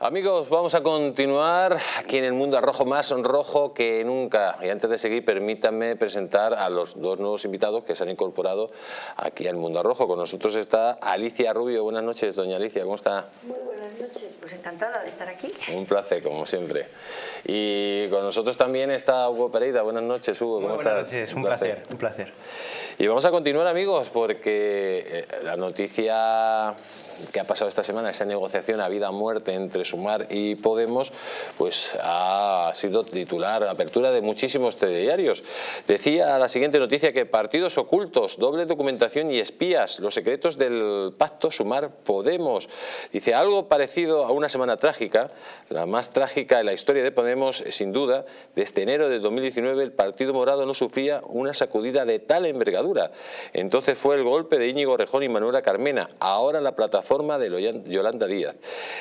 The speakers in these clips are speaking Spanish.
Amigos, vamos a continuar aquí en el Mundo Rojo, más rojo que nunca. Y antes de seguir, permítanme presentar a los dos nuevos invitados que se han incorporado aquí al Mundo Rojo. Con nosotros está Alicia Rubio. Buenas noches, doña Alicia, ¿cómo está? Muy buenas noches, pues encantada de estar aquí. Un placer, como siempre. Y con nosotros también está Hugo Pereira. Buenas noches, Hugo, ¿cómo estás? Buenas noches, un placer. Y vamos a continuar, amigos, porque la noticia que ha pasado esta semana, esa negociación a vida o muerte entre Sumar y Podemos, pues ha sido titular, apertura de muchísimos telediarios. Decía la siguiente noticia que partidos ocultos, doble documentación y espías, los secretos del pacto Sumar-Podemos. Dice, algo parecido a una semana trágica, la más trágica en la historia de Podemos, sin duda. Desde enero de 2019 el Partido Morado no sufría una sacudida de tal envergadura. Entonces fue el golpe de Íñigo Errejón y Manuela Carmena, ahora la plataforma de Yolanda Díaz.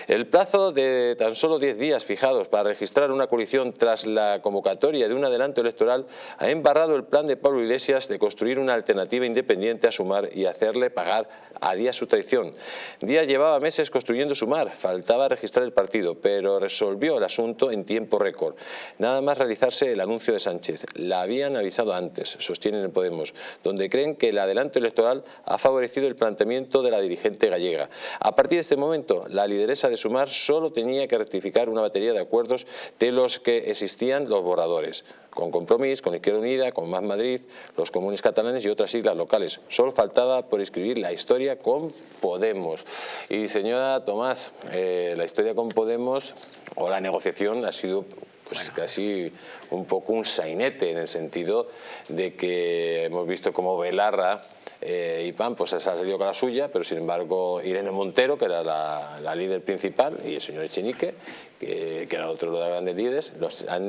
El plazo de tan solo 10 días fijados para registrar una coalición tras la convocatoria de un adelanto electoral ha embarrado el plan de Pablo Iglesias de construir una alternativa independiente a Sumar y hacerle pagar a Díaz su traición. Díaz llevaba meses construyendo Sumar, faltaba registrar el partido, pero resolvió el asunto en tiempo récord. Nada más realizarse el anuncio de Sánchez. La habían avisado antes, sostienen en Podemos, donde creen que el adelanto electoral ha favorecido el planteamiento de la dirigente gallega. A partir de este momento, la lideresa de Sumar solo tenía que rectificar una batería de acuerdos de los que existían los borradores, con Compromís, con Izquierda Unida, con Más Madrid, los comunes catalanes y otras siglas locales. Solo faltaba por escribir la historia con Podemos. Y señora Tomás, la historia con Podemos o la negociación ha sido pues casi un poco un sainete, en el sentido de que hemos visto cómo Belarra y PAN pues se ha salido con la suya, pero sin embargo Irene Montero, que era la líder principal, y el señor Echenique, que era otro de los grandes líderes,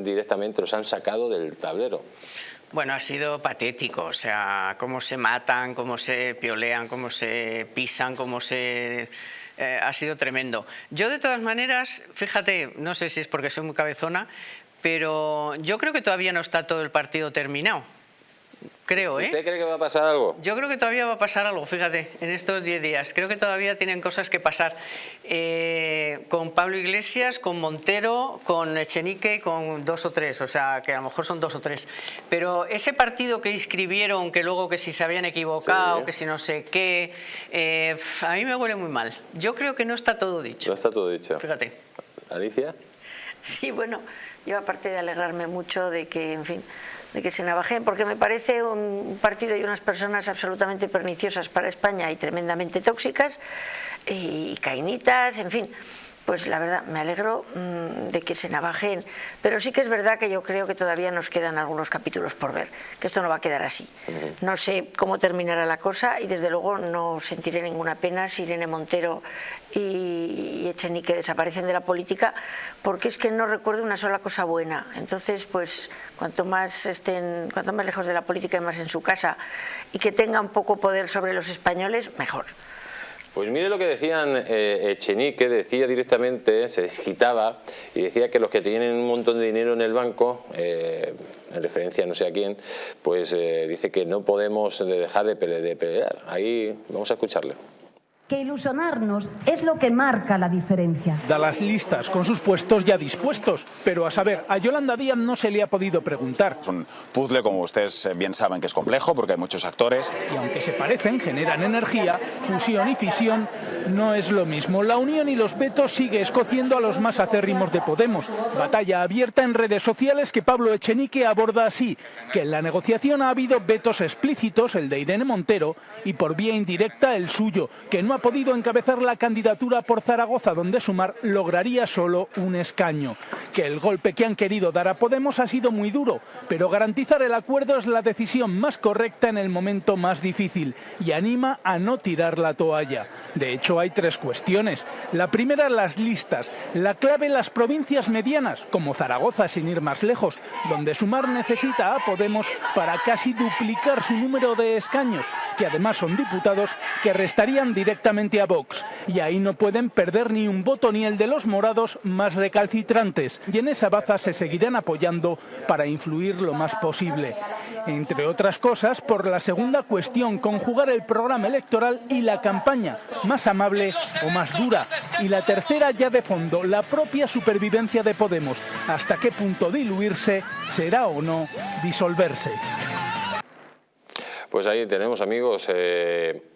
directamente los han sacado del tablero. Bueno, ha sido patético, o sea, cómo se matan, cómo se piolean, cómo se pisan, cómo se... ha sido tremendo. Yo, de todas maneras, fíjate, no sé si es porque soy muy cabezona, pero yo creo que todavía no está todo el partido terminado. Creo, ¿eh? ¿Usted cree que va a pasar algo? Yo creo que todavía va a pasar algo, fíjate, en estos 10 días. Creo que todavía tienen cosas que pasar. Con Pablo Iglesias, con Montero, con Echenique, con 2 o 3, o sea, que a lo mejor son 2 o 3. Pero ese partido que inscribieron, que luego que si se habían equivocado, sí, que si no sé qué, a mí me huele muy mal. Yo creo que no está todo dicho. No está todo dicho. Fíjate. ¿Alicia? Sí, bueno, yo aparte de alegrarme mucho de que, en fin, de que se navajen, porque me parece un partido y unas personas absolutamente perniciosas para España y tremendamente tóxicas y cainitas, en fin, pues la verdad me alegro de que se navajen, pero sí que es verdad que yo creo que todavía nos quedan algunos capítulos por ver, que esto no va a quedar así. No sé cómo terminará la cosa y desde luego no sentiré ninguna pena si Irene Montero y Echenique desaparecen de la política, porque es que no recuerdo una sola cosa buena. Entonces, pues cuanto más lejos de la política y más en su casa, y que tengan poco poder sobre los españoles, mejor. Pues mire lo que decían Echenique, decía directamente, se desquitaba y decía que los que tienen un montón de dinero en el banco, en referencia a no sé a quién, pues dice que no podemos dejar de pelear. Ahí vamos a escucharle. Que ilusionarnos es lo que marca la diferencia. Da las listas con sus puestos ya dispuestos, pero a saber, a Yolanda Díaz no se le ha podido preguntar. Es un puzzle, como ustedes bien saben, que es complejo porque hay muchos actores. Y aunque se parecen, generan energía, fusión y fisión, no es lo mismo. La unión y los vetos sigue escociendo a los más acérrimos de Podemos. Batalla abierta en redes sociales que Pablo Echenique aborda así, que en la negociación ha habido vetos explícitos, el de Irene Montero, y por vía indirecta el suyo, que no ha podido encabezar la candidatura por Zaragoza, donde Sumar lograría solo un escaño. Que el golpe que han querido dar a Podemos ha sido muy duro, pero garantizar el acuerdo es la decisión más correcta en el momento más difícil y anima a no tirar la toalla. De hecho, hay 3 cuestiones. La primera, las listas. La clave, las provincias medianas, como Zaragoza, sin ir más lejos, donde Sumar necesita a Podemos para casi duplicar su número de escaños, que además son diputados que restarían directamente directamente a Vox. Y ahí no pueden perder ni un voto, ni el de los morados más recalcitrantes. Y en esa baza se seguirán apoyando para influir lo más posible. Entre otras cosas, por la segunda cuestión, conjugar el programa electoral y la campaña, más amable o más dura. Y la tercera, ya de fondo, la propia supervivencia de Podemos. Hasta qué punto diluirse será o no disolverse. Pues ahí tenemos, amigos,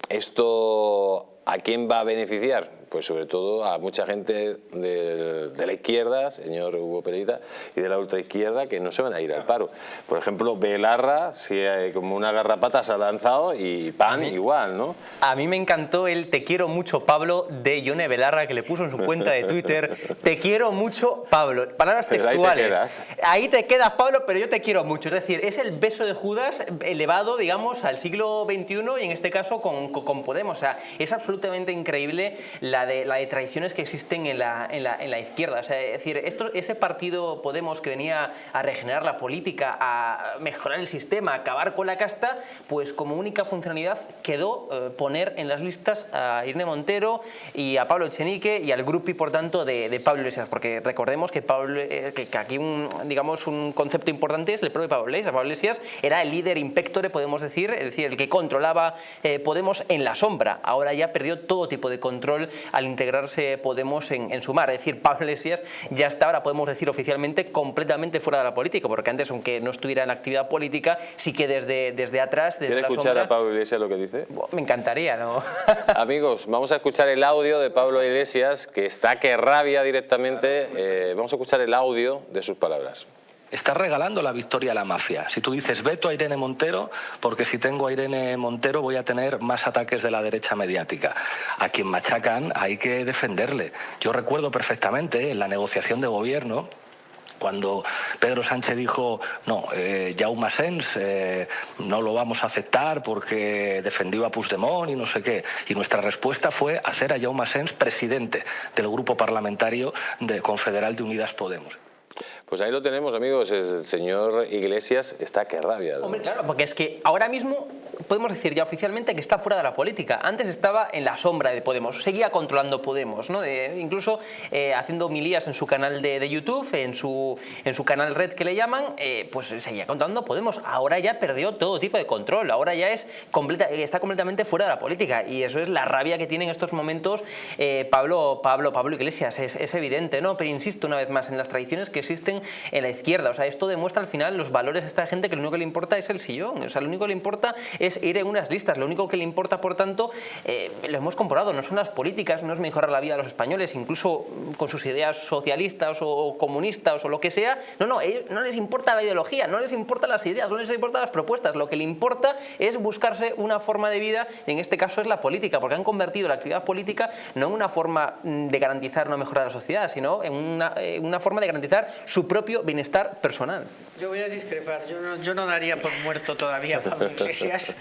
esto ¿a quién va a beneficiar? Pues sobre todo a mucha gente de la izquierda, señor Hugo Pereira, y de la ultraizquierda, que no se van a ir al paro. Por ejemplo, Belarra, si como una garrapata se ha lanzado, y PAN igual, ¿no? A mí me encantó el "te quiero mucho, Pablo" de Yone Belarra, que le puso en su cuenta de Twitter. "Te quiero mucho, Pablo". Palabras textuales. Ahí te quedas, Pablo, pero yo te quiero mucho. Es decir, es el beso de Judas elevado, digamos, al siglo XXI, y en este caso con Podemos. O sea, es absolutamente increíble la de traiciones que existen en la izquierda. O sea, es decir, ese partido Podemos que venía a regenerar la política, a mejorar el sistema, a acabar con la casta, pues como única funcionalidad quedó poner en las listas a Irene Montero y a Pablo Echenique y al grupi, por tanto, de Pablo Iglesias, porque recordemos que aquí un concepto importante es el propio Pablo Iglesias. Pablo Iglesias era el líder impectore, podemos decir, es decir, el que controlaba Podemos en la sombra. Ahora ya perdió todo tipo de control al integrarse Podemos en Sumar. Es decir, Pablo Iglesias ya está, ahora podemos decir oficialmente, completamente fuera de la política, porque antes, aunque no estuviera en actividad política, sí que desde atrás, desde la sombra... ¿Quiere escuchar a Pablo Iglesias lo que dice? Me encantaría, ¿no? Amigos, vamos a escuchar el audio de Pablo Iglesias, que está que rabia directamente. Vamos a escuchar el audio de sus palabras. Estás regalando la victoria a la mafia. Si tú dices veto a Irene Montero, porque si tengo a Irene Montero voy a tener más ataques de la derecha mediática. A quien machacan hay que defenderle. Yo recuerdo perfectamente en la negociación de gobierno, cuando Pedro Sánchez dijo, no, Jaume Asens no lo vamos a aceptar porque defendió a Puigdemont y no sé qué. Y nuestra respuesta fue hacer a Jaume Asens presidente del grupo parlamentario confederal de Unidas Podemos. Pues ahí lo tenemos, amigos. El señor Iglesias está que rabia, ¿no? Hombre, claro, porque es que ahora mismo podemos decir ya oficialmente que está fuera de la política. Antes estaba en la sombra de Podemos, seguía controlando Podemos, ¿no? Incluso haciendo homilías en su canal de YouTube, en su canal Red que le llaman, pues seguía controlando Podemos. Ahora ya perdió todo tipo de control, ahora ya está completamente fuera de la política, y eso es la rabia que tiene en estos momentos Pablo Iglesias. Es evidente, ¿no? Pero insisto una vez más en las tradiciones que existen en la izquierda. O sea, esto demuestra al final los valores de esta gente, que lo único que le importa es el sillón. O sea, lo único que le importa es ir en unas listas. Lo único que le importa, por tanto, lo hemos comprobado, no son las políticas, no es mejorar la vida de los españoles, incluso con sus ideas socialistas o comunistas o lo que sea. No les importa la ideología, no les importan las ideas, no les importan las propuestas. Lo que le importa es buscarse una forma de vida, y en este caso es la política, porque han convertido la actividad política no en una forma de garantizar una mejora de la sociedad, sino en una forma de garantizar su propio bienestar personal. Yo voy a discrepar, yo no daría por muerto todavía a Pablo Iglesias,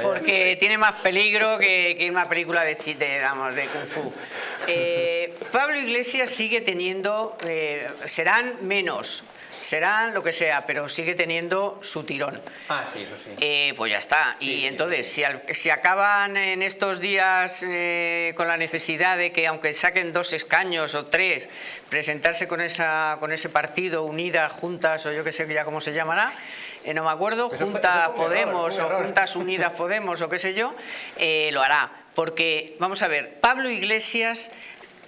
porque tiene más peligro que una película de Kung Fu. Pablo Iglesias sigue teniendo, serán menos, serán lo que sea, pero sigue teniendo su tirón. Ah, sí, eso sí. Pues ya está. Sí, y entonces, si acaban en estos días con la necesidad de que, aunque saquen 2 escaños o 3, presentarse con ese partido, Unidas, Juntas, o yo que sé ya cómo se llamará, no me acuerdo, Juntas Podemos o Juntas Unidas Podemos o qué sé yo, lo hará. Porque, vamos a ver, Pablo Iglesias,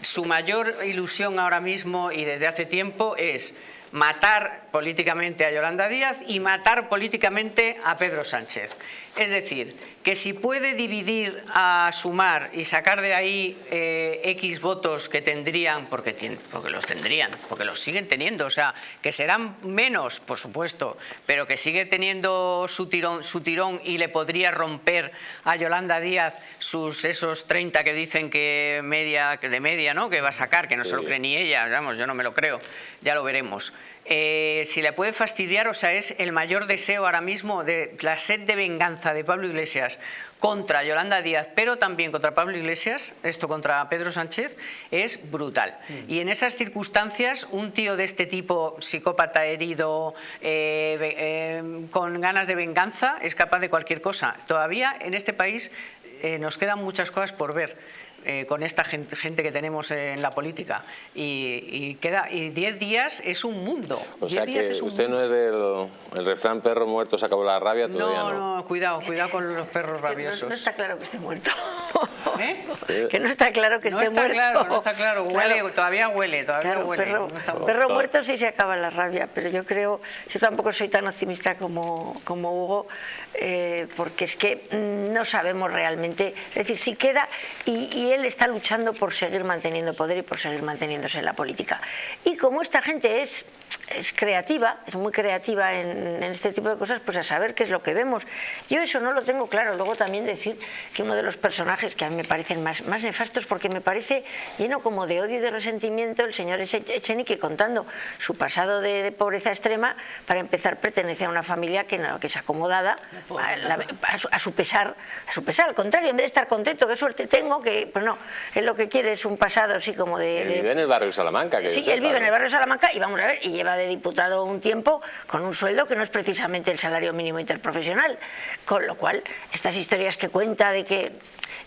su mayor ilusión ahora mismo y desde hace tiempo es matar políticamente a Yolanda Díaz y matar políticamente a Pedro Sánchez. Es decir, que si puede dividir a Sumar y sacar de ahí X votos que tendrían, porque los tendrían, porque los siguen teniendo, o sea, que serán menos, por supuesto, pero que sigue teniendo su tirón y le podría romper a Yolanda Díaz esos 30 que dicen que de media, ¿no?, que va a sacar, que no se lo cree ni ella, vamos, yo no me lo creo, ya lo veremos. Si le puede fastidiar, o sea, es el mayor deseo ahora mismo de la sed de venganza de Pablo Iglesias contra Yolanda Díaz, pero también contra Pablo Iglesias, esto contra Pedro Sánchez, es brutal. Y en esas circunstancias, un tío de este tipo, psicópata, herido, con ganas de venganza, es capaz de cualquier cosa. Todavía en este país nos quedan muchas cosas por ver. Con esta gente que tenemos en la política y 10 días es un mundo. O sea que usted no es del refrán perro muerto se acabó la rabia, todavía no. No, cuidado con los perros rabiosos. No está claro que esté muerto. ¿Eh? Que no está claro que esté muerto. No está claro, huele, todavía huele. Perro muerto sí se acaba la rabia, pero yo tampoco soy tan optimista como Hugo, porque es que no sabemos realmente, es decir, si queda y él está luchando por seguir manteniendo poder y por seguir manteniéndose en la política. Y como esta gente es creativa, es muy creativa en este tipo de cosas, pues a saber qué es lo que vemos. Yo eso no lo tengo claro. Luego también decir que uno de los personajes que a mí me parecen más nefastos, porque me parece lleno como de odio y de resentimiento, el señor Echenique, contando su pasado de pobreza extrema. Para empezar, pertenece a una familia que es acomodada a su pesar, al contrario, en vez de estar contento, qué suerte tengo, que pues no, él lo que quiere es un pasado así como de... Él vive en el barrio de Salamanca. Sí, él vive en el barrio de Salamanca y vamos a ver, y lleva de diputado un tiempo con un sueldo que no es precisamente el salario mínimo interprofesional, con lo cual estas historias que cuenta de que...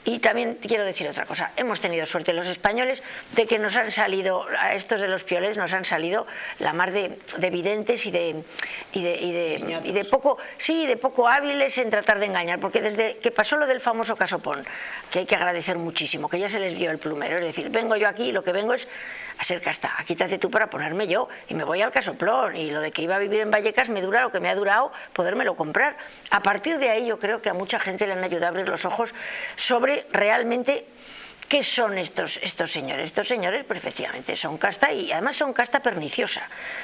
Y también quiero decir otra cosa, hemos tenido suerte los españoles de que nos han salido, a estos de los pioles nos han salido la mar de videntes y de poco hábiles en tratar de engañar, porque desde que pasó lo del famoso caso Pon, que hay que agradecer muchísimo, que ya se les vio el plumero, es decir, vengo yo aquí y lo que vengo es a ser casta, quítate tú para ponerme yo y me voy al casoplón, y lo de que iba a vivir en Vallecas me dura lo que me ha durado podérmelo comprar. A partir de ahí yo creo que a mucha gente le han ayudado a abrir los ojos sobre realmente ¿qué son estos señores? Estos señores, pues efectivamente, son casta, y además son casta perniciosa,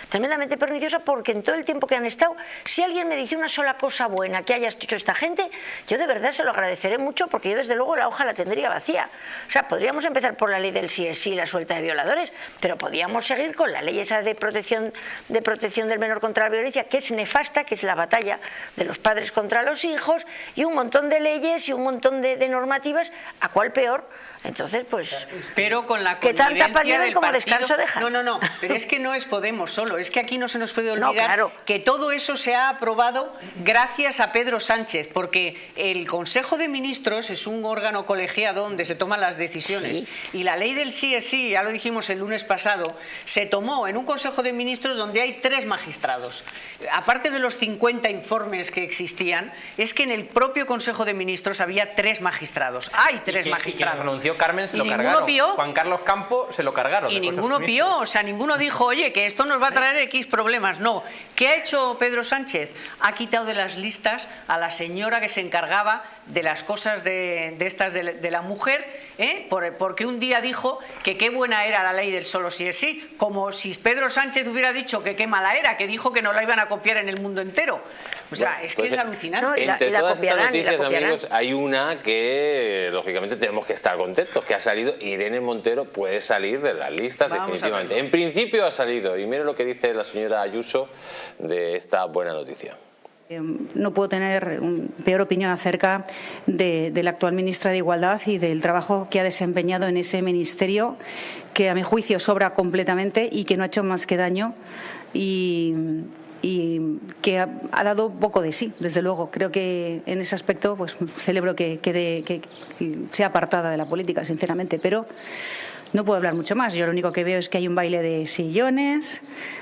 tremendamente perniciosa, porque en todo el tiempo que han estado, si alguien me dice una sola cosa buena que haya hecho esta gente, yo de verdad se lo agradeceré mucho, porque yo desde luego la hoja la tendría vacía. O sea, podríamos empezar por la ley del sí es sí, la suelta de violadores, pero podríamos seguir con la ley esa de protección del menor contra la violencia, que es nefasta, que es la batalla de los padres contra los hijos, y un montón de leyes y un montón de normativas, a cuál peor. Entonces, pues, pero con la que tanta paz del como partido, descanso dejan. No, pero es que no es Podemos solo, es que aquí no se nos puede olvidar que todo eso se ha aprobado gracias a Pedro Sánchez, porque el Consejo de Ministros es un órgano colegiado donde se toman las decisiones, y la ley del sí es sí, ya lo dijimos el lunes pasado, se tomó en un Consejo de Ministros donde hay 3 magistrados. Aparte de los 50 informes que existían, es que en el propio Consejo de Ministros había 3 magistrados. Hay 3 magistrados. Renunció Carmen, se lo cargaron. Juan Carlos Campo se lo cargaron. Y ninguno vio, o sea, ninguno dijo, oye, que esto nos va a traer X problemas. No. ¿Qué ha hecho Pedro Sánchez? Ha quitado de las listas a la señora que se encargaba de las cosas de la mujer, porque un día dijo que qué buena era la ley del solo sí es sí, como si Pedro Sánchez hubiera dicho que qué mala era, que dijo que no la iban a copiar en el mundo entero. O sea, es que es alucinante. No, entre todas estas noticias, amigos, hay una que lógicamente tenemos que estar contentos, que ha salido. Irene Montero puede salir de las listas definitivamente. En principio ha salido, y miren lo que dice la señora Ayuso de esta buena noticia. No puedo tener peor opinión acerca de la actual ministra de Igualdad y del trabajo que ha desempeñado en ese ministerio, que a mi juicio sobra completamente y que no ha hecho más que daño, y que ha dado poco de sí, desde luego. Creo que en ese aspecto pues celebro que sea apartada de la política, sinceramente, pero no puedo hablar mucho más. Yo lo único que veo es que hay un baile de sillones,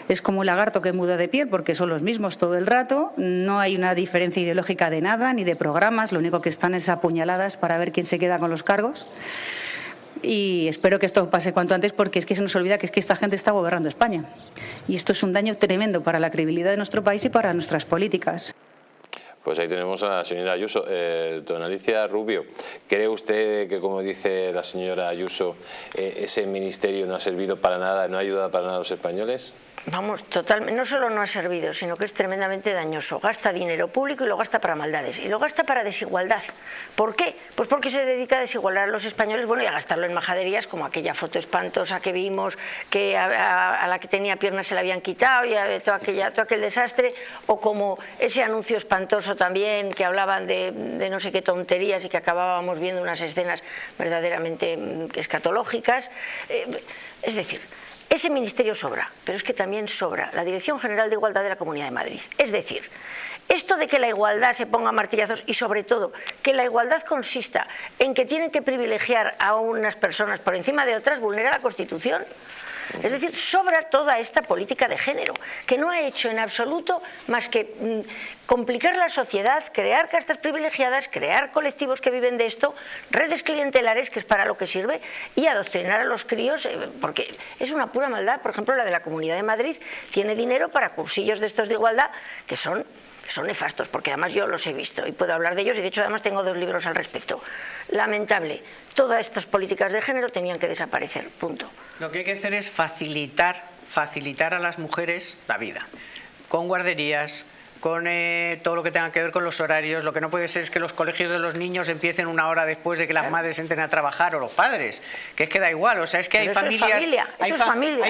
es como un lagarto que muda de piel porque son los mismos todo el rato, no hay una diferencia ideológica de nada, ni de programas, lo único que están es apuñaladas para ver quién se queda con los cargos. Y espero que esto pase cuanto antes, porque es que se nos olvida que esta gente está gobernando España. Y esto es un daño tremendo para la credibilidad de nuestro país y para nuestras políticas. Pues ahí tenemos a la señora Ayuso. Don Alicia Rubio, ¿cree usted que, como dice la señora Ayuso, ese ministerio no ha servido para nada, no ha ayudado para nada a los españoles? Vamos, totalmente. No solo no ha servido, sino que es tremendamente dañoso. Gasta dinero público y lo gasta para maldades. Y lo gasta para desigualdad. ¿Por qué? Pues porque se dedica a desigualar a los españoles, bueno, y a gastarlo en majaderías, como aquella foto espantosa que vimos, que a la que tenía piernas se la habían quitado, y todo aquel desastre, o como ese anuncio espantoso también, que hablaban de no sé qué tonterías y que acabábamos viendo unas escenas verdaderamente escatológicas. Es decir, ese ministerio sobra, pero es que también sobra la Dirección General de Igualdad de la Comunidad de Madrid. Es decir, Esto de que la igualdad se ponga a martillazos y sobre todo que la igualdad consista en que tienen que privilegiar a unas personas por encima de otras vulnera la Constitución. Es decir, sobra toda esta política de género, que no ha hecho en absoluto más que complicar la sociedad, crear castas privilegiadas, crear colectivos que viven de esto, redes clientelares, que es para lo que sirve, y adoctrinar a los críos, porque es una pura maldad. Por ejemplo, la de la Comunidad de Madrid tiene dinero para cursillos de estos de igualdad que son nefastos, porque además yo los he visto y puedo hablar de ellos, y de hecho además tengo 2 libros al respecto. Lamentable, todas estas políticas de género tenían que desaparecer, punto. Lo que hay que hacer es facilitar a las mujeres la vida, con guarderías, con todo lo que tenga que ver con los horarios. Lo que no puede ser es que los colegios de los niños empiecen 1 hora después de que las madres entren a trabajar, o los padres, que es que da igual. O sea, es que hay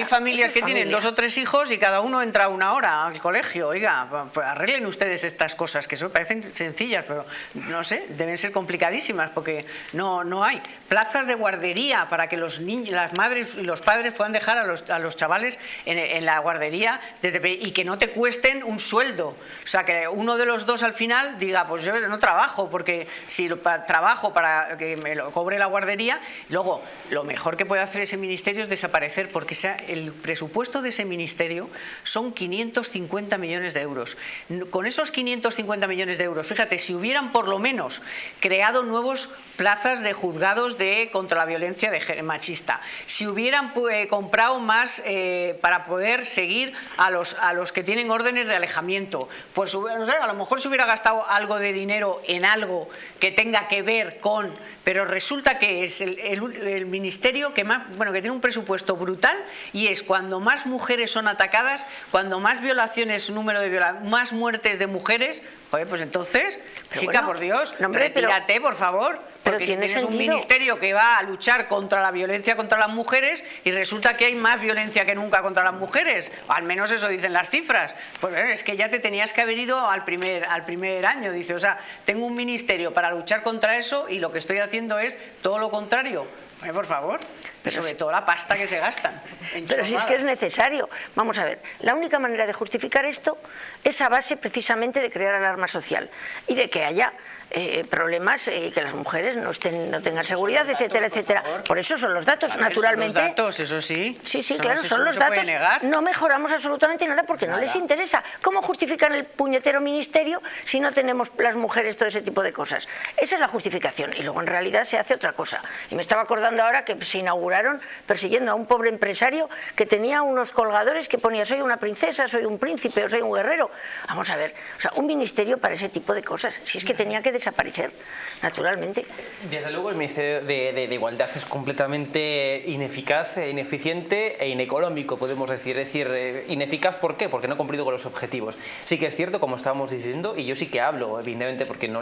familias que tienen 2 o 3 hijos y cada uno entra 1 hora al colegio. Oiga, pues arreglen ustedes estas cosas, que parecen sencillas, pero no sé, deben ser complicadísimas, porque no hay plazas de guardería para que los niños, las madres y los padres puedan dejar a los chavales en la guardería y que no te cuesten un sueldo. O sea, que uno de los 2 al final diga, pues yo no trabajo, porque si trabajo para que me lo cobre la guardería. Luego, lo mejor que puede hacer ese ministerio es desaparecer, porque el presupuesto de ese ministerio son 550 millones de euros. Con esos 550 millones de euros, fíjate, si hubieran por lo menos creado nuevos plazas de juzgados contra la violencia machista, si hubieran comprado más para poder seguir a los que tienen órdenes de alejamiento, pues no sé, a lo mejor se hubiera gastado algo de dinero en algo que tenga que ver con... Pero resulta que es el ministerio que tiene un presupuesto brutal, y es cuando más mujeres son atacadas, cuando más violaciones, más muertes de mujeres. Joder, pues entonces, chica, por Dios, retírate, por favor. Porque si tienes un ministerio que va a luchar contra la violencia contra las mujeres y resulta que hay más violencia que nunca contra las mujeres, al menos eso dicen las cifras, pues es que ya te tenías que haber ido al primer año. Dice, o sea, tengo un ministerio para luchar contra eso y lo que estoy haciendo es todo lo contrario. Por favor, y sobre todo la pasta que se gastan. Pero si es que es necesario. Vamos a ver, la única manera de justificar esto es a base precisamente de crear alarma social y de que haya problemas y que las mujeres no tengan seguridad, etcétera, etcétera. Por eso son los datos, naturalmente. Son los datos, eso sí. Sí, claro, son los datos. No mejoramos absolutamente nada porque no les interesa. ¿Cómo justifican el puñetero ministerio si no tenemos las mujeres todo ese tipo de cosas? Esa es la justificación, y luego en realidad se hace otra cosa. Y me estaba acordando ahora que se inauguraron persiguiendo a un pobre empresario que tenía unos colgadores que ponía: soy una princesa, soy un príncipe o soy un guerrero. Vamos a ver, o sea, un ministerio para ese tipo de cosas, si es que tenía que desaparecer, naturalmente. Desde luego el Ministerio de Igualdad es completamente ineficaz, ineficiente e ineconómico, podemos decir. Es decir, ineficaz, ¿por qué? Porque no ha cumplido con los objetivos. Sí que es cierto, como estábamos diciendo, y yo sí que hablo, evidentemente, porque no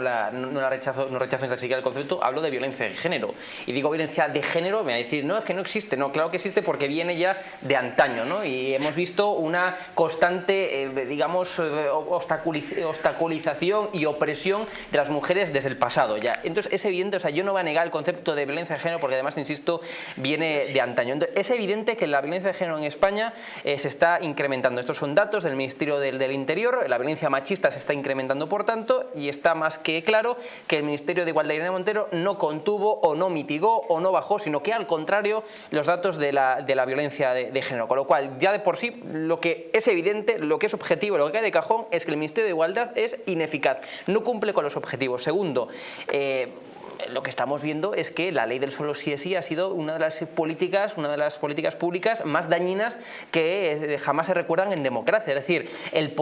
rechazo ni siquiera el concepto, hablo de violencia de género. Y digo violencia de género, me va a decir, no, es que no existe. No, claro que existe, porque viene ya de antaño, ¿no? Y hemos visto una constante, digamos, obstaculización y opresión de las mujeres desde el pasado ya. Entonces es evidente, o sea, yo no voy a negar el concepto de violencia de género, porque además, insisto, viene de antaño. Entonces, es evidente que la violencia de género en España se está incrementando. Estos son datos del Ministerio del Interior. La violencia machista se está incrementando, por tanto, y está más que claro que el Ministerio de Igualdad de Irene Montero no contuvo o no mitigó o no bajó, sino que al contrario, los datos de la violencia de género. Con lo cual, ya de por sí, lo que es evidente, lo que es objetivo, lo que cae de cajón, es que el Ministerio de Igualdad es ineficaz, no cumple con los objetivos. Segundo, lo que estamos viendo es que la ley del solo sí es sí ha sido una de las políticas públicas más dañinas que jamás se recuerdan en democracia. Es decir,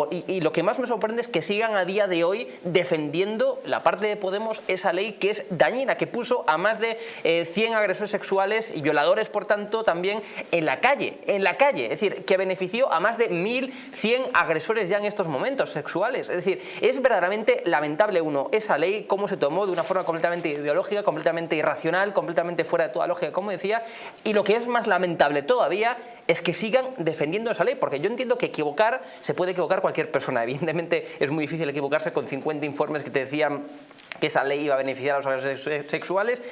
y lo que más me sorprende es que sigan a día de hoy defendiendo la parte de Podemos esa ley que es dañina, que puso a más de 100 agresores sexuales y violadores, por tanto, también en la calle. Es decir, que benefició a más de 1.100 agresores ya en estos momentos sexuales. Es decir, es verdaderamente lamentable, esa ley, cómo se tomó de una forma completamente ideológica, completamente irracional, completamente fuera de toda lógica, como decía, y lo que es más lamentable todavía es que sigan defendiendo esa ley, porque yo entiendo que se puede equivocar cualquier persona. Evidentemente es muy difícil equivocarse con 50 informes que te decían que esa ley iba a beneficiar a los agresores sexuales,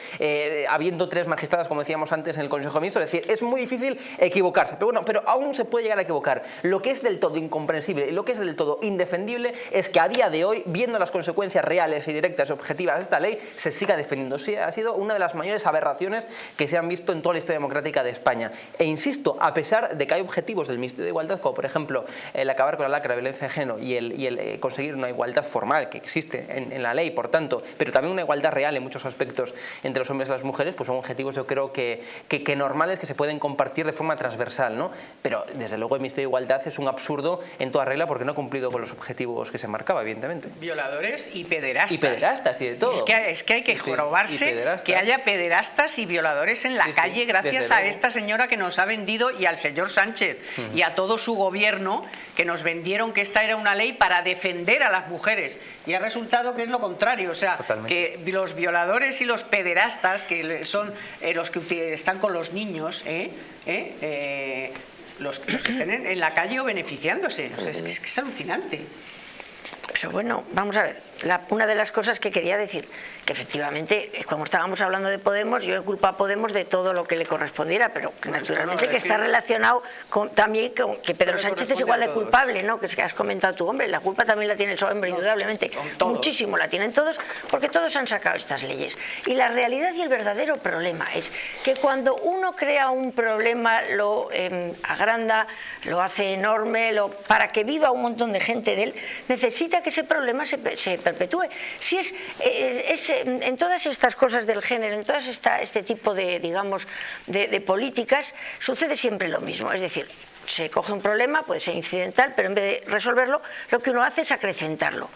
habiendo 3 magistradas, como decíamos antes, en el Consejo de Ministros. Es decir, es muy difícil equivocarse, pero bueno, pero aún se puede llegar a equivocar. Lo que es del todo incomprensible y lo que es del todo indefendible es que a día de hoy, viendo las consecuencias reales y directas y objetivas de esta ley, se siga defendiendo. Sí, ha sido una de las mayores aberraciones que se han visto en toda la historia democrática de España. E insisto, a pesar de que hay objetivos del Ministerio de Igualdad, como por ejemplo el acabar con la lacra de violencia de género y el conseguir una igualdad formal que existe en la ley, por tanto, pero también una igualdad real en muchos aspectos entre los hombres y las mujeres, pues son objetivos yo creo que normales, que se pueden compartir de forma transversal, ¿no? Pero desde luego el Ministerio de Igualdad es un absurdo en toda regla porque no ha cumplido con los objetivos que se marcaba, evidentemente. Violadores y pederastas. Y pederastas y de todo. Es que hay que jorobarse que haya pederastas y violadores en la calle gracias a esta señora que nos ha vendido y al señor Sánchez y a todo su gobierno, que nos vendieron que esta era una ley para defender a las mujeres y ha resultado que es lo contrario. O sea, que los violadores y los pederastas, que son los que están con los niños, los que estén en la calle o beneficiándose. O sea, es que es alucinante. Pero bueno, vamos a ver, una de las cosas que quería decir, que efectivamente, como estábamos hablando de Podemos, yo he culpado a Podemos de todo lo que le correspondiera, pero que naturalmente que está relacionado también con que Pedro Sánchez es igual de culpable, ¿no? Que es que has comentado tú, hombre, la culpa también la tiene el PSOE, hombre, indudablemente, muchísimo la tienen todos, porque todos han sacado estas leyes. Y la realidad y el verdadero problema es que cuando uno crea un problema, lo agranda, lo hace enorme, para que viva un montón de gente de él, necesita que ese problema se perpetúe. Si en todas estas cosas del género, en todas este tipo de, digamos, de políticas, sucede siempre lo mismo. Es decir, se coge un problema, puede ser incidental, pero en vez de resolverlo, lo que uno hace es acrecentarlo,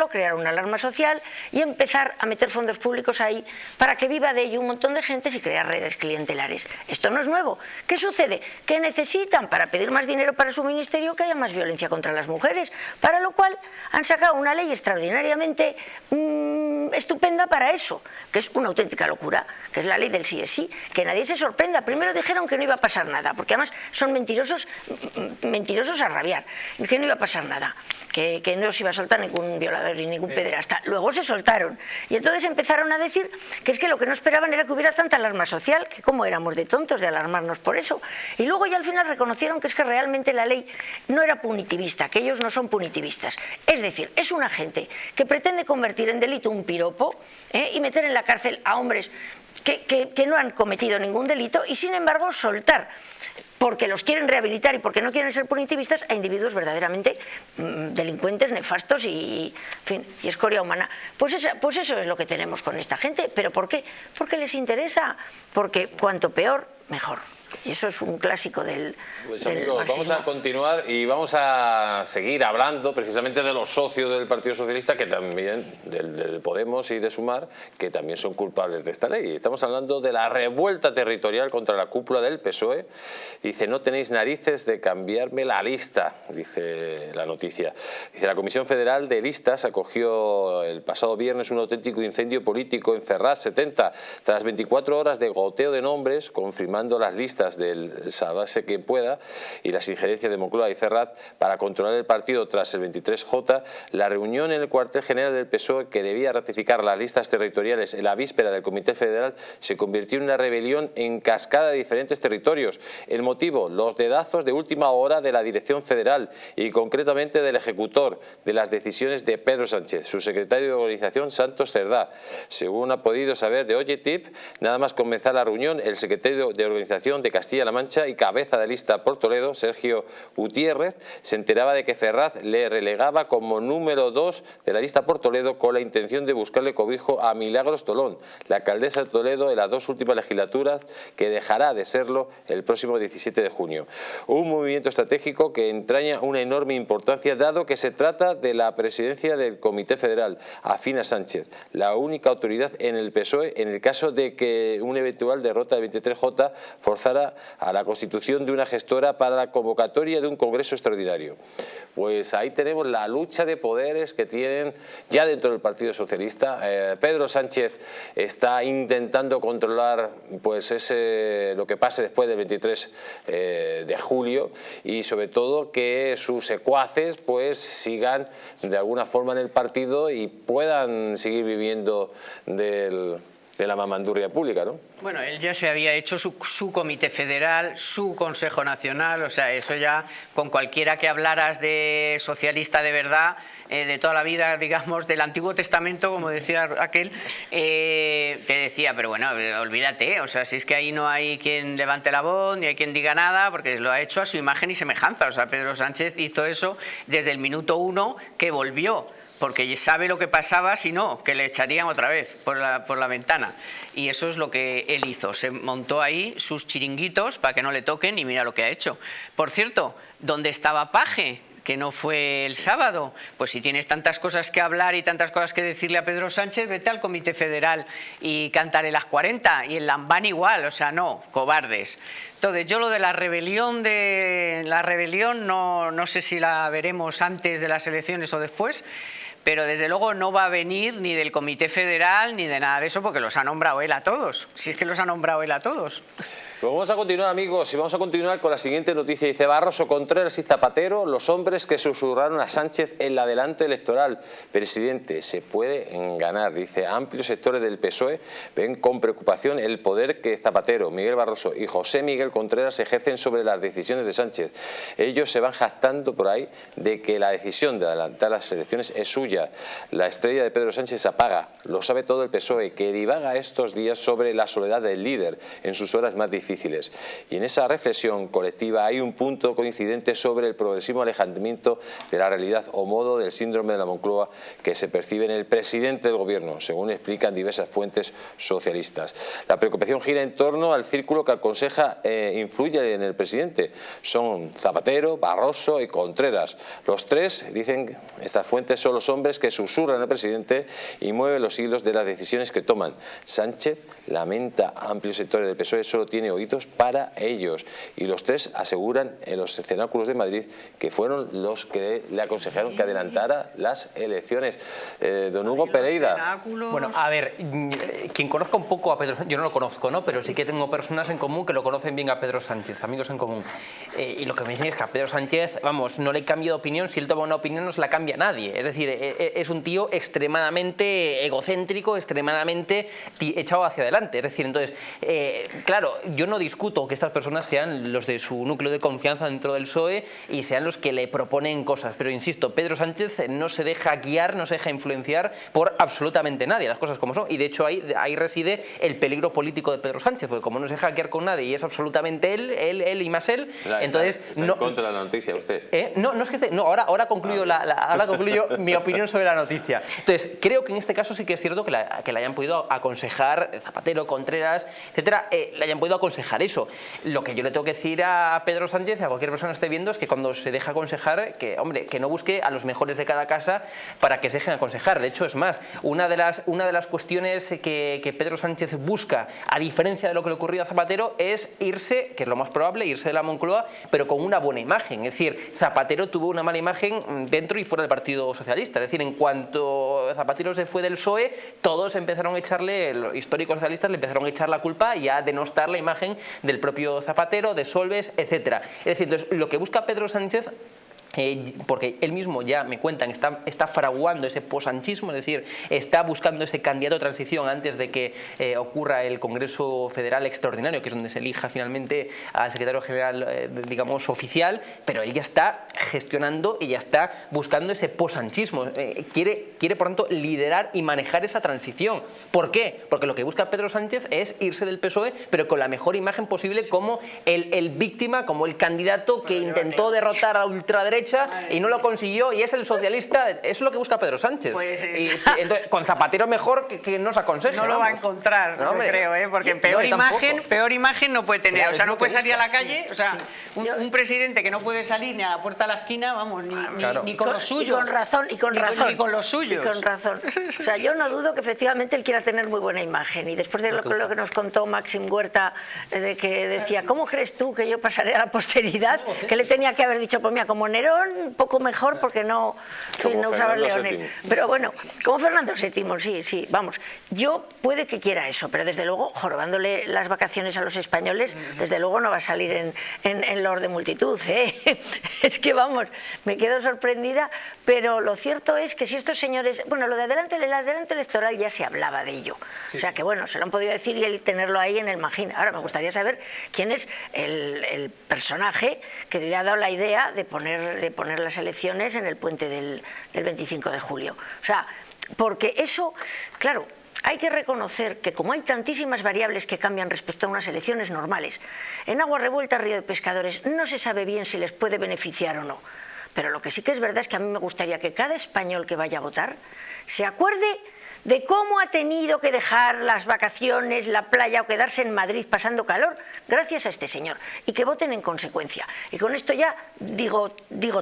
crear una alarma social y empezar a meter fondos públicos ahí para que viva de ello un montón de gente y crear redes clientelares. Esto no es nuevo. ¿Qué sucede? Que necesitan, para pedir más dinero para su ministerio, que haya más violencia contra las mujeres, para lo cual han sacado una ley extraordinariamente estupenda para eso, que es una auténtica locura, que es la ley del sí es sí, que nadie se sorprenda. Primero dijeron que no iba a pasar nada, porque además son mentirosos a rabiar, que no iba a pasar nada, que no se iba a soltar ningún violador ni ningún pederasta. Luego se soltaron y entonces empezaron a decir que es que lo que no esperaban era que hubiera tanta alarma social, que cómo éramos de tontos de alarmarnos por eso. Y luego ya al final reconocieron que es que realmente la ley no era punitivista, que ellos no son punitivistas. Es decir, es una gente que pretende convertir en delito un piropo y meter en la cárcel a hombres que no han cometido ningún delito y sin embargo soltar, porque los quieren rehabilitar y porque no quieren ser punitivistas, a individuos verdaderamente delincuentes, nefastos y, en fin, y escoria humana. Pues eso es lo que tenemos con esta gente. ¿Pero por qué? Porque les interesa, porque cuanto peor, mejor. Y eso es un clásico del amigos, vamos a continuar y vamos a seguir hablando precisamente de los socios del Partido Socialista, que también del Podemos y de Sumar, que también son culpables de esta ley. Estamos hablando de la revuelta territorial contra la cúpula del PSOE. Dice, no tenéis narices de cambiarme la lista, dice la noticia. Dice, la Comisión Federal de Listas acogió el pasado viernes un auténtico incendio político en Ferraz 70, tras 24 horas de goteo de nombres, confirmando las listas del Sálvese quien pueda y las injerencias de Moncloa y Ferraz para controlar el partido tras el 23J. La reunión en el cuartel general del PSOE, que debía ratificar las listas territoriales en la víspera del Comité Federal, se convirtió en una rebelión en cascada de diferentes territorios. El motivo, los dedazos de última hora de la dirección federal y concretamente del ejecutor de las decisiones de Pedro Sánchez, su secretario de organización Santos Cerdá. Según ha podido saber de OYETIP, nada más comenzar la reunión, el secretario de organización de Castilla-La Mancha y cabeza de lista por Toledo, Sergio Gutiérrez, se enteraba de que Ferraz le relegaba como número 2 de la lista por Toledo con la intención de buscarle cobijo a Milagros Tolón, la alcaldesa de Toledo en las 2 últimas legislaturas, que dejará de serlo el próximo 17 de junio. Un movimiento estratégico que entraña una enorme importancia, dado que se trata de la presidencia del Comité Federal, afín a Sánchez, la única autoridad en el PSOE en el caso de que una eventual derrota del 23J forzara a la constitución de una gestora para la convocatoria de un congreso extraordinario. Pues ahí tenemos la lucha de poderes que tienen ya dentro del Partido Socialista. Pedro Sánchez está intentando controlar pues lo que pase después del 23 de julio y sobre todo que sus secuaces pues sigan de alguna forma en el partido y puedan seguir viviendo de la mamandurria pública, ¿no? Bueno, él ya se había hecho su comité federal, su consejo nacional, o sea, eso ya con cualquiera que hablaras de socialista de verdad, de toda la vida, digamos, del Antiguo Testamento, como decía aquel, te decía, pero bueno, olvídate, o sea, si es que ahí no hay quien levante la voz, ni hay quien diga nada, porque lo ha hecho a su imagen y semejanza, o sea, Pedro Sánchez hizo eso desde el minuto 1 que volvió, porque sabe lo que pasaba si no, que le echarían otra vez por la ventana. Y eso es lo que él hizo, se montó ahí sus chiringuitos para que no le toquen y mira lo que ha hecho. Por cierto, ¿dónde estaba Paje? Que no fue el sábado. Pues si tienes tantas cosas que hablar y tantas cosas que decirle a Pedro Sánchez, vete al Comité Federal y cántale las 40, y el Lambán igual, o sea, no, cobardes. Entonces, yo lo de la rebelión no sé si la veremos antes de las elecciones o después, pero desde luego no va a venir ni del Comité Federal ni de nada de eso, porque los ha nombrado él a todos, si es que los ha nombrado él a todos. Pues vamos a continuar, amigos, y vamos a continuar con la siguiente noticia. Dice: Barroso, Contreras y Zapatero, los hombres que susurraron a Sánchez en el adelanto electoral. Presidente, se puede ganar. Dice: amplios sectores del PSOE ven con preocupación el poder que Zapatero, Miguel Barroso y José Miguel Contreras ejercen sobre las decisiones de Sánchez. Ellos se van jactando por ahí de que la decisión de adelantar las elecciones es suya. La estrella de Pedro Sánchez se apaga. Lo sabe todo el PSOE, que divaga estos días sobre la soledad del líder en sus horas más difíciles. Y en esa reflexión colectiva hay un punto coincidente sobre el progresivo alejamiento de la realidad o modo del síndrome de la Moncloa que se percibe en el presidente del gobierno, según explican diversas fuentes socialistas. La preocupación gira en torno al círculo que aconseja influye en el presidente. Son Zapatero, Barroso y Contreras. Los tres, dicen estas fuentes, son los hombres que susurran al presidente y mueven los hilos de las decisiones que toman. Sánchez lamenta amplios sectores del PSOE, solo tiene oídos para ellos, y los tres aseguran en los cenáculos de Madrid que fueron los que le aconsejaron que adelantara las elecciones. Don Hugo Pereira. Bueno, a ver, quien conozca un poco a Pedro Sánchez, yo no lo conozco, ¿no? Pero sí que tengo personas en común que lo conocen bien a Pedro Sánchez, amigos en común. Y lo que me dicen es que a Pedro Sánchez, vamos, no le cambia de opinión, si él toma una opinión no se la cambia a nadie. Es decir, es un tío extremadamente egocéntrico, extremadamente echado hacia adelante. Es decir, entonces, claro, yo no discuto que estas personas sean los de su núcleo de confianza dentro del PSOE y sean los que le proponen cosas, pero insisto, Pedro Sánchez no se deja guiar, no se deja influenciar por absolutamente nadie, las cosas como son, y de hecho ahí reside el peligro político de Pedro Sánchez, porque como no se deja guiar con nadie y es absolutamente él y más él, entonces está en contra de la noticia usted. No es que esté, no, ahora concluyo mi opinión sobre la noticia. Entonces, creo que en este caso sí que es cierto que le hayan podido aconsejar Zapatero, Contreras, etcétera, le hayan podido aconsejar eso. Lo que yo le tengo que decir a Pedro Sánchez, a cualquier persona que esté viendo, es que cuando se deja aconsejar, que no busque a los mejores de cada casa para que se dejen aconsejar. De hecho, es más, una de las cuestiones que Pedro Sánchez busca, a diferencia de lo que le ocurrió a Zapatero, es irse, que es lo más probable, irse de la Moncloa, pero con una buena imagen. Es decir, Zapatero tuvo una mala imagen dentro y fuera del Partido Socialista. Es decir, en cuanto Zapatero se fue del PSOE, todos empezaron a echarle, los históricos socialistas le empezaron a echar la culpa y a denostar la imagen del propio Zapatero, de Solbes, etcétera. Es decir, entonces, lo que busca Pedro Sánchez, porque él mismo ya me cuentan, está fraguando ese posanchismo, es decir, está buscando ese candidato de transición antes de que ocurra el Congreso Federal Extraordinario, que es donde se elija finalmente al secretario general, digamos, oficial, pero él ya está gestionando y ya está buscando ese posanchismo. Quiere, por tanto, liderar y manejar esa transición. ¿Por qué? Porque lo que busca Pedro Sánchez es irse del PSOE, pero con la mejor imagen posible como el víctima, como el candidato que intentó derrotar a la ultraderecha derecha y no lo consiguió y es el socialista, eso es lo que busca Pedro Sánchez. Pues, y entonces, con Zapatero mejor que nos aconseje. No lo va a encontrar, no, creo, porque peor imagen no puede tener. Claro, o sea, no puede salir a la busca, calle. O sea, un presidente que no puede salir ni a la puerta de la esquina, vamos, ni con los suyos. Y con razón, Ni con los suyos. Y con razón. O sea, yo no dudo que efectivamente él quiera tener muy buena imagen. Y después de lo que nos contó Maxim Huerta, de que decía, ¿cómo crees tú que yo pasaré a la posteridad? Que le tenía que haber dicho, pues mira, como Nerón, un poco mejor porque no usaba leones. Pero bueno, como Fernando VII, sí, vamos. Yo puede que quiera eso, pero desde luego, jorobándole las vacaciones a los españoles, desde luego no va a salir en Lord de multitud, ¿eh? Es que vamos, me quedo sorprendida, pero lo cierto es que si estos señores, bueno, lo de el adelanto electoral ya se hablaba de ello, o sea que bueno, se lo han podido decir y el tenerlo ahí en el magín. Ahora me gustaría saber quién es el personaje que le ha dado la idea de poner las elecciones en el puente del 25 de julio. O sea, porque eso, claro, hay que reconocer que como hay tantísimas variables que cambian respecto a unas elecciones normales, en Agua Revuelta, Río de Pescadores, no se sabe bien si les puede beneficiar o no. Pero lo que sí que es verdad es que a mí me gustaría que cada español que vaya a votar se acuerde de cómo ha tenido que dejar las vacaciones, la playa o quedarse en Madrid pasando calor gracias a este señor, y que voten en consecuencia. Y con esto ya digo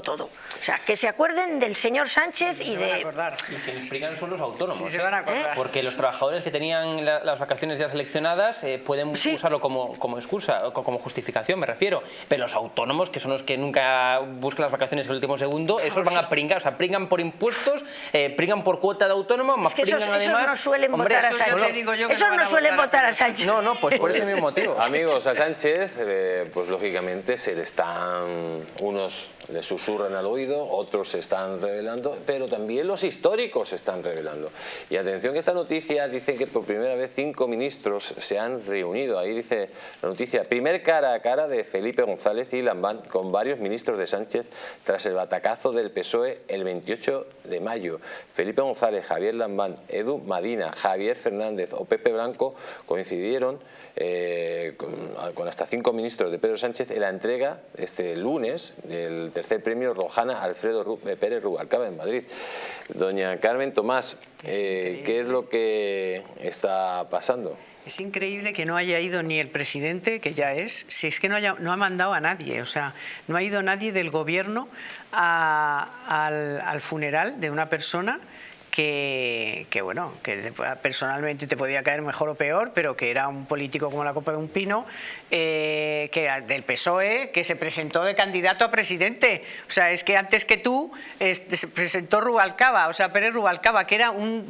todo. O sea, que se acuerden del señor Sánchez y de... Y que les frigan son los autónomos. Sí, se van a acordar. Porque los trabajadores que tenían las vacaciones ya seleccionadas pueden usarlo como excusa, o como justificación, me refiero. Pero los autónomos, que son los que nunca buscan las vacaciones en el último segundo, esos van a pringar, o sea, pringan por impuestos, pringan por cuota de autónomo, más pringan además... Esos no suelen votar a Sánchez. Esos no suelen votar a Sánchez. No, pues por ese mismo motivo. Amigos, a Sánchez, pues lógicamente unos le susurran al oído, otros se están revelando, pero también los históricos se están revelando. Y atención que esta noticia dice que por primera vez 5 ministros se han reunido. Ahí dice la noticia, primer cara a cara de Felipe González y Lambán con varios ministros de Sánchez tras el batacazo del PSOE el 28 de mayo. Felipe González, Javier Lambán, Edu Madina, Javier Fernández o Pepe Blanco coincidieron con hasta 5 ministros de Pedro Sánchez en la entrega este lunes del tercer premio Rojana Alfredo Pérez Rubalcaba en Madrid. Doña Carmen Tomás, ¿qué es lo que está pasando? Es increíble que no haya ido ni el presidente, que ya si es que no ha mandado a nadie, o sea, no ha ido nadie del gobierno al funeral de una persona que personalmente te podía caer mejor o peor, pero que era un político como la copa de un pino, que del PSOE, que se presentó de candidato a presidente. O sea, es que antes que tú se presentó Rubalcaba, o sea, Pérez Rubalcaba, que era un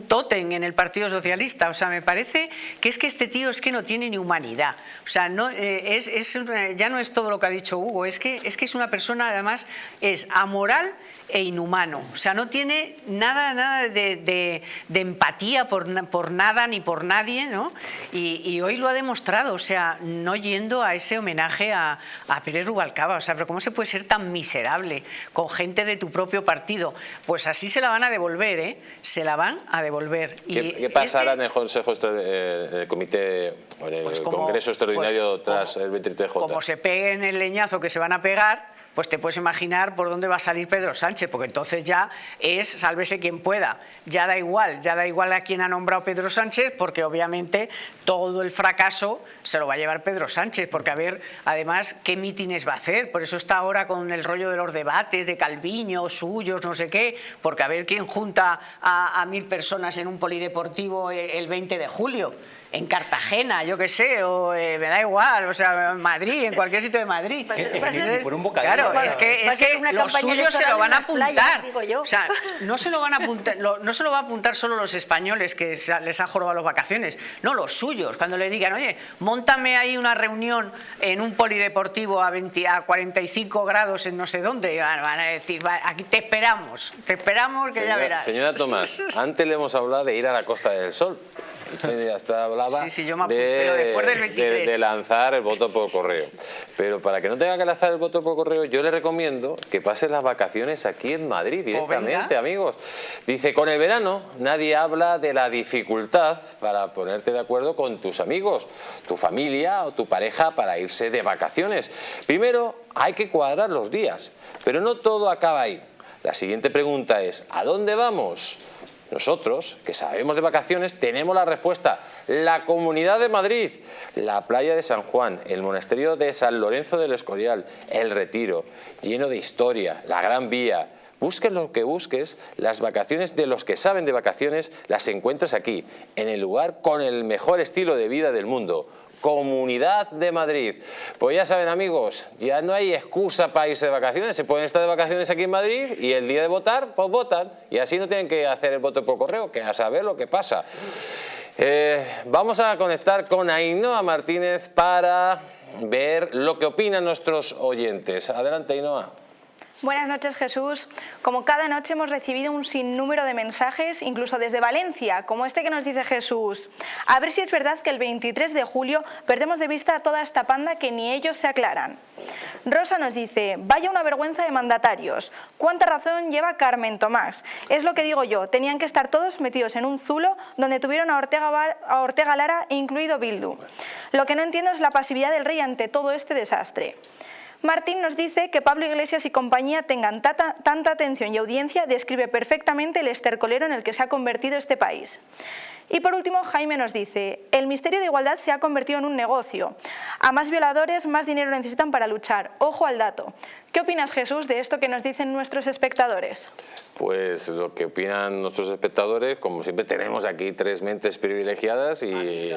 tótem en el Partido Socialista. O sea, me parece que este tío es que no tiene ni humanidad. O sea, ya no es todo lo que ha dicho Hugo, es que es una persona, además, es amoral e inhumano. O sea, no tiene nada de empatía por nada ni por nadie, ¿no? Y hoy lo ha demostrado, o sea, no yendo a ese homenaje a Pérez Rubalcaba. O sea, pero ¿cómo se puede ser tan miserable con gente de tu propio partido? Pues así se la van a devolver, ¿eh? Se la van a devolver. ¿Qué pasará en el Consejo el Comité, o en el Congreso Extraordinario tras el 23J? Como se peguen el leñazo que se van a pegar, pues te puedes imaginar por dónde va a salir Pedro Sánchez, porque entonces ya es sálvese quien pueda. Ya da igual a quién ha nombrado Pedro Sánchez, porque obviamente todo el fracaso se lo va a llevar Pedro Sánchez, porque a ver, además, ¿qué mítines va a hacer? Por eso está ahora con el rollo de los debates de Calviño, suyos, no sé qué, porque a ver quién junta a 1000 personas en un polideportivo el 20 de julio. En Cartagena, yo qué sé, o me da igual, o sea, en Madrid, en cualquier sitio de Madrid. Por un bocadillo. Claro, es que los suyos se lo van a apuntar. O sea, no se lo van a apuntar, no se lo va a apuntar solo los españoles que les ha jorobado las vacaciones, no, los suyos. Cuando le digan, oye, móntame ahí una reunión en un polideportivo a 45 grados en no sé dónde, van a decir, aquí te esperamos que ya verás. Señora Tomás, antes le hemos hablado de ir a la Costa del Sol. Hasta hablaba yo me apunté, pero después del 23. de lanzar el voto por correo. Pero para que no tenga que lanzar el voto por correo, yo le recomiendo que pase las vacaciones aquí en Madrid directamente, amigos. Dice, con el verano nadie habla de la dificultad para ponerte de acuerdo con tus amigos, tu familia o tu pareja para irse de vacaciones. Primero hay que cuadrar los días, pero no todo acaba ahí. La siguiente pregunta es, ¿a dónde vamos? Nosotros, que sabemos de vacaciones, tenemos la respuesta. La Comunidad de Madrid, la playa de San Juan, el monasterio de San Lorenzo del Escorial, el Retiro, lleno de historia, la Gran Vía. Busques lo que busques, las vacaciones de los que saben de vacaciones las encuentras aquí, en el lugar con el mejor estilo de vida del mundo. Comunidad de Madrid. Pues ya saben, amigos, ya no hay excusa para irse de vacaciones. Se pueden estar de vacaciones aquí en Madrid y el día de votar, pues votan. Y así no tienen que hacer el voto por correo, que a saber lo que pasa. Vamos a conectar con Ainhoa Martínez para ver lo que opinan nuestros oyentes. Adelante, Ainhoa. Buenas noches, Jesús. Como cada noche hemos recibido un sinnúmero de mensajes, incluso desde Valencia, como este que nos dice Jesús. A ver si es verdad que el 23 de julio perdemos de vista a toda esta panda que ni ellos se aclaran. Rosa nos dice, vaya una vergüenza de mandatarios. ¿Cuánta razón lleva Carmen Tomás? Es lo que digo yo, tenían que estar todos metidos en un zulo donde tuvieron a Ortega Lara, incluido Bildu. Lo que no entiendo es la pasividad del rey ante todo este desastre. Martín nos dice que Pablo Iglesias y compañía tengan tanta atención y audiencia describe perfectamente el estercolero en el que se ha convertido este país. Y por último, Jaime nos dice, el Ministerio de Igualdad se ha convertido en un negocio. A más violadores, más dinero necesitan para luchar. Ojo al dato. ¿Qué opinas, Jesús, de esto que nos dicen nuestros espectadores? Pues lo que opinan nuestros espectadores, como siempre tenemos aquí tres mentes privilegiadas y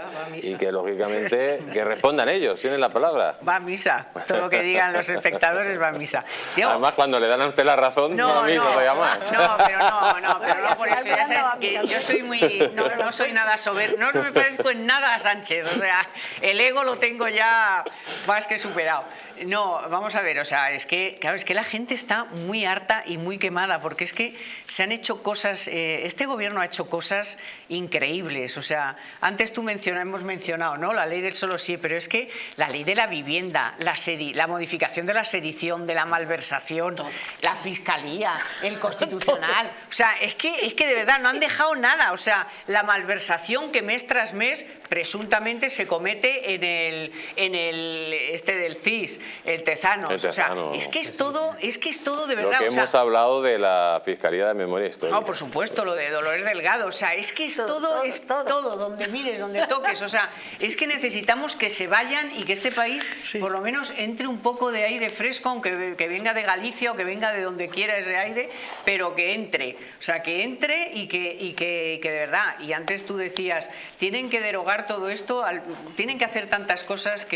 que lógicamente que respondan ellos, tienen la palabra. Va a misa, todo lo que digan los espectadores va a misa. Digo, además cuando le dan a usted la razón, no a mí, no vaya más. No, pero no por eso, ya sabes que yo soy muy, no soy nada soberbio, no me parezco en nada a Sánchez, o sea, el ego lo tengo ya más que superado. No, vamos a ver, o sea, es que, claro, es que la gente está muy harta y muy quemada, porque es que se han hecho cosas, este gobierno ha hecho cosas increíbles, o sea, antes hemos mencionado, ¿no?, la ley del solo sí, pero es que la ley de la vivienda, la modificación de la sedición, de la malversación, la fiscalía, el constitucional, o sea, es que de verdad no han dejado nada, o sea, la malversación que mes tras mes presuntamente se comete en el del CIS, el Tezanos, o sea, es que es todo de verdad. Lo que hemos hablado de la Fiscalía de Memoria Histórica. No, por supuesto, lo de Dolores Delgado, o sea, es que es todo, donde mires, donde toques, o sea, es que necesitamos que se vayan y que este país por lo menos entre un poco de aire fresco, aunque que venga de Galicia o que venga de donde quiera ese aire, pero que entre, o sea, que entre y que de verdad, y antes tú decías, tienen que derogar todo esto, tienen que hacer tantas cosas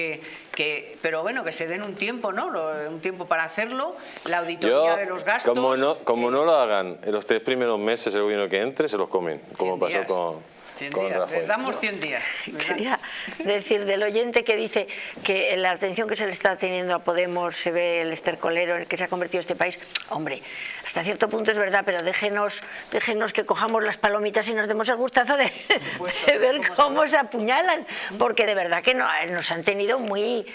pero bueno, que se den un tiempo, ¿no? Un tiempo para hacerlo, la auditoría de los gastos. Como no lo hagan en los 3 primeros meses el gobierno que entre, se los comen, como pasó con Rajoy. Les damos 100 días. Quería decir del oyente que dice que la atención que se le está teniendo a Podemos se ve el estercolero en el que se ha convertido este país. Hombre, hasta cierto punto es verdad, pero déjenos que cojamos las palomitas y nos demos el gustazo de ver cómo se apuñalan, porque de verdad que nos han tenido muy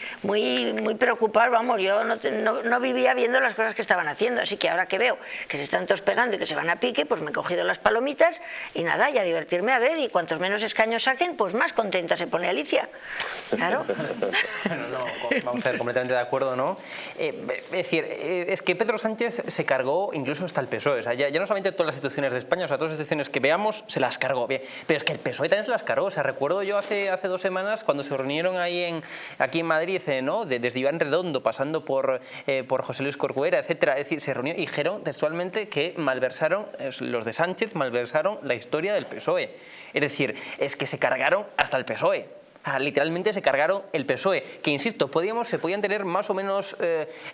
preocupados. Vamos, yo no vivía viendo las cosas que estaban haciendo, así que ahora que veo que se están todos pegando y que se van a pique, pues me he cogido las palomitas y nada, y a divertirme a ver, y cuantos menos escaños saquen, pues más contenta se pone Alicia. Claro. Vamos a ver, completamente de acuerdo, ¿no? Es decir, es que Pedro Sánchez se cargó incluso hasta el PSOE, o sea, ya no solamente todas las instituciones de España, o sea, todas las instituciones que veamos se las cargó, bien, pero es que el PSOE también se las cargó, o sea, recuerdo yo hace 2 semanas cuando se reunieron aquí en Madrid, ¿no?, desde Iván Redondo, pasando por José Luis Corcuera, etcétera, es decir, se reunió y dijeron textualmente que los de Sánchez malversaron la historia del PSOE. Es decir, es que se cargaron hasta el PSOE. Literalmente se cargaron el PSOE, que insisto, se podían tener más o menos,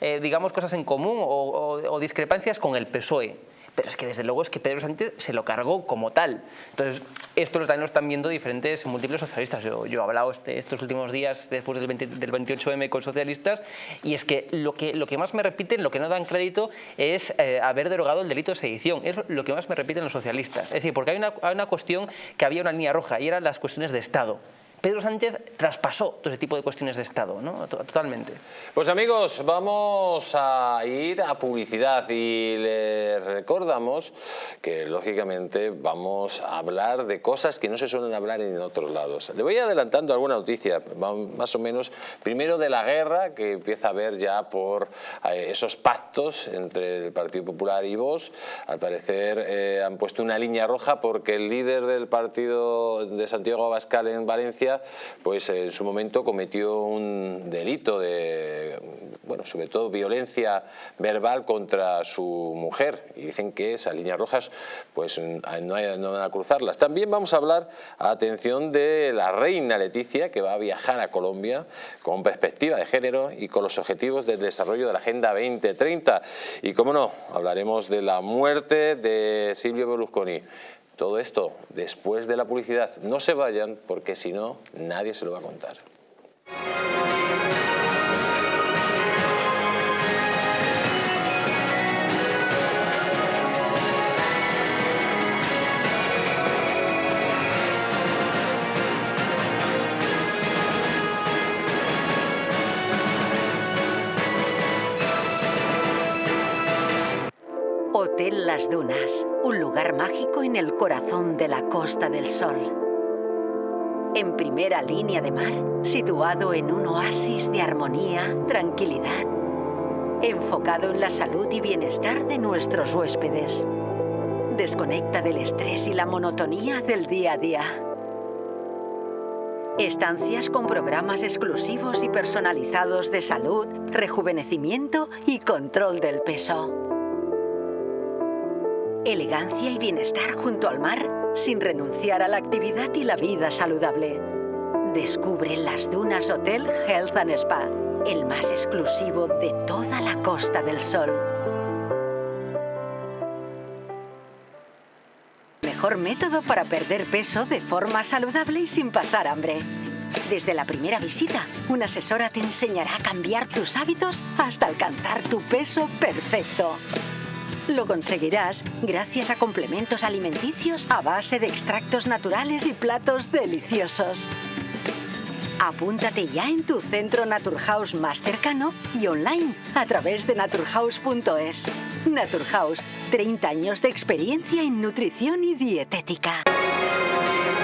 digamos, cosas en común o discrepancias con el PSOE. pero es que desde luego es que Pedro Sánchez se lo cargó como tal. Entonces, esto también lo están viendo diferentes, múltiples socialistas. Yo he hablado estos últimos días, después del 28M, con socialistas, y es que lo que más me repiten, lo que no dan crédito, es haber derogado el delito de sedición. Es lo que más me repiten los socialistas. Es decir, porque hay una cuestión que había una línea roja, y eran las cuestiones de Estado. Pedro Sánchez traspasó todo ese tipo de cuestiones de Estado, ¿no? Totalmente. Pues amigos, vamos a ir a publicidad y les recordamos que lógicamente vamos a hablar de cosas que no se suelen hablar en otros lados. Le voy adelantando alguna noticia, más o menos, primero de la guerra que empieza a haber ya por esos pactos entre el Partido Popular y Vox. Al parecer han puesto una línea roja porque el líder del partido de Santiago Abascal en Valencia, pues en su momento cometió un delito de, bueno, sobre todo violencia verbal contra su mujer, y dicen que esas líneas rojas pues no van a cruzarlas. También vamos a hablar, atención, de la reina Leticia, que va a viajar a Colombia con perspectiva de género y con los objetivos del desarrollo de la Agenda 2030. Y cómo no, hablaremos de la muerte de Silvio Berlusconi. Todo esto después de la publicidad. No se vayan, porque si no, nadie se lo va a contar. Hotel Las Dunas, un lugar mágico en el corazón de la Costa del Sol. En primera línea de mar, situado en un oasis de armonía, tranquilidad, enfocado en la salud y bienestar de nuestros huéspedes. Desconecta del estrés y la monotonía del día a día. Estancias con programas exclusivos y personalizados de salud, rejuvenecimiento y control del peso. Elegancia y bienestar junto al mar, sin renunciar a la actividad y la vida saludable. Descubre Las Dunas Hotel Health and Spa, el más exclusivo de toda la Costa del Sol. Mejor método para perder peso de forma saludable y sin pasar hambre. Desde la primera visita, una asesora te enseñará a cambiar tus hábitos hasta alcanzar tu peso perfecto. Lo conseguirás gracias a complementos alimenticios a base de extractos naturales y platos deliciosos. Apúntate ya en tu centro Naturhaus más cercano y online a través de naturhaus.es. Naturhaus, 30 años de experiencia en nutrición y dietética.